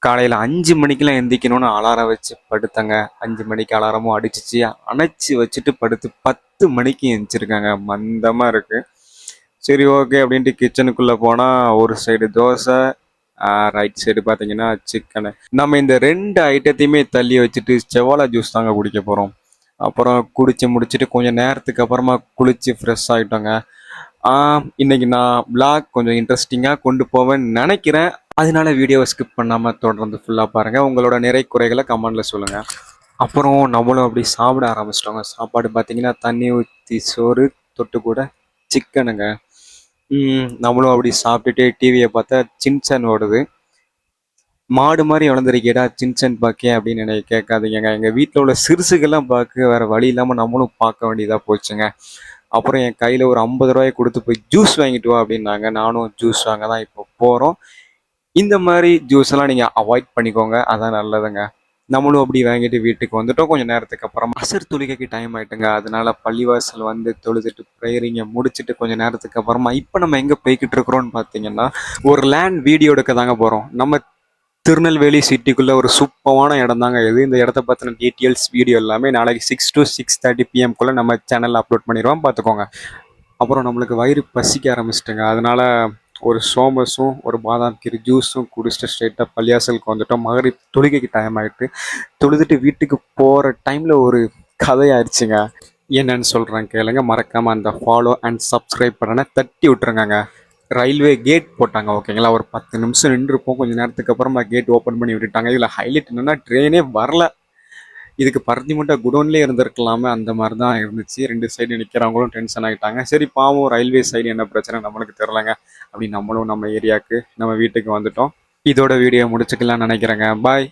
காலையில் 5 மணிக்கெல்லாம் எந்திரிக்கணும்னு அலாரம் வச்சு படுத்தங்க. 5 மணிக்கு அலாரமும் அடிச்சிச்சு. அணைச்சி வச்சுட்டு படுத்து 10 மணிக்கு எந்திரிச்சிருக்காங்க. மந்தமாக இருக்குது. சரி ஓகே அப்படின்ட்டு கிச்சனுக்குள்ளே போனால் ஒரு சைடு தோசை, ரைட் சைடு பார்த்தீங்கன்னா சிக்கனு. நம்ம இந்த 2 ஐட்டத்தையுமே தள்ளி வச்சுட்டு செவ்வாழை ஜூஸ் தாங்க குடிக்க போகிறோம். அப்புறம் குடிச்சு முடிச்சுட்டு கொஞ்சம் நேரத்துக்கு அப்புறமா குளிச்சு ஃப்ரெஷ் ஆகிட்டோங்க. இன்னைக்கு நான் vlog கொஞ்சம் இன்ட்ரெஸ்டிங்காக கொண்டு போவேன்னு நினைக்கிறேன். அதனால வீடியோவை ஸ்கிப் பண்ணாமல் தொடர்ந்து ஃபுல்லாக பாருங்கள். உங்களோட நிறை குறைகளை கமெண்டில் சொல்லுங்கள். அப்புறம் நம்மளும் அப்படி சாப்பிட ஆரம்பிச்சிட்டோங்க. சாப்பாடு பார்த்தீங்கன்னா தண்ணி ஊற்றி சோறு, தொட்டு கூட சிக்கனுங்க. நம்மளும் அப்படி சாப்பிட்டுட்டு டிவியை பார்த்தா சின்சன் ஓடுது. மாடு மாதிரி வளர்ந்துருக்கேடா சின்சன் பார்க்க அப்படின்னு என்னை கேட்காதீங்க. எங்கள் வீட்டில் உள்ள சிறுசுகள்லாம் பார்க்க வேறு வழி இல்லாமல் நம்மளும் பார்க்க வேண்டியதாக போச்சுங்க. அப்புறம் என் கையில் ஒரு 50 ரூபாயை கொடுத்து போய் ஜூஸ் வாங்கிட்டு வா அப்படின்னாங்க. நானும் ஜூஸ் வாங்க தான் இப்போ போகிறோம். இந்த மாதிரி ஜூஸ் எல்லாம் நீங்கள் அவாய்ட் பண்ணிக்கோங்க, அதான் நல்லதுங்க. நம்மளும் அப்படி வாங்கிட்டு வீட்டுக்கு வந்துட்டோம். கொஞ்சம் நேரத்துக்கு அப்புறம் அசர் தொழுகைக்கு டைம் ஆயிட்டுங்க. அதனால பள்ளிவாசல் வந்து தொழுதுட்டு ப்ரேயரிங்க முடிச்சுட்டு கொஞ்சம் நேரத்துக்கு அப்புறமா இப்போ நம்ம எங்கே போய்கிட்டு இருக்கிறோம்னு பார்த்தீங்கன்னா ஒரு லேண்ட் வீடியோ எடுக்க தாங்க போகிறோம். நம்ம திருநெல்வேலி சிட்டிக்குள்ள ஒரு சூப்பரான இடம் தாங்க இது. இந்த இடத்த பற்றின டீட்டெயில்ஸ் வீடியோ எல்லாமே நாளைக்கு 6 to 6:30 PM நம்ம சேனலில் அப்லோட் பண்ணிடுவோம், பார்த்துக்கோங்க. அப்புறம் நம்மளுக்கு வயிறு பசிக்க ஆரம்பிச்சிட்டுங்க. அதனால ஒரு சோமஸும் ஒரு பாதாம் கீரை ஜூஸும் குடிச்சிட்டு ஸ்ட்ரெயிட்டாக பள்ளியாசலுக்கு வந்துட்டோம். மகரிப் தொழுகைக்கு டைம் ஆகிட்டு தொழுதுட்டு வீட்டுக்கு போகிற டைமில் ஒரு கதையாயிடுச்சுங்க. என்னன்னு சொல்கிறேன் கேளுங்க. மறக்காமல் அந்த ஃபாலோ அண்ட் சப்ஸ்கிரைப் பட்டனை தட்டி விட்டுருங்க. ரயில்வே கேட் போட்டாங்க, ஓகேங்களா. ஒரு 10 நிமிஷம் நின்றுருப்போம். கொஞ்சம் நேரத்துக்கு அப்புறமா கேட் ஓப்பன் பண்ணி விட்டுட்டாங்க. இதில் ஹைலைட் என்னென்னா ட்ரெயினே வரல. இதுக்கு பருத்தி மூட்டை குடோன்லேயே இருந்திருக்கலாமே, அந்த மாதிரி தான் இருந்துச்சு. 2 சைடு நிற்கிறவங்களும் டென்ஷன் ஆகிட்டாங்க. சரி பாவம் ரயில்வே சைடு என்ன பிரச்சனை நம்மளுக்கு தெரிலங்க. அப்படி நம்மளும் நம்ம ஏரியாவுக்கு நம்ம வீட்டுக்கு வந்துட்டோம். இதோட வீடியோ முடிச்சுக்கலாம்னு நினைக்கிறேங்க. பாய்.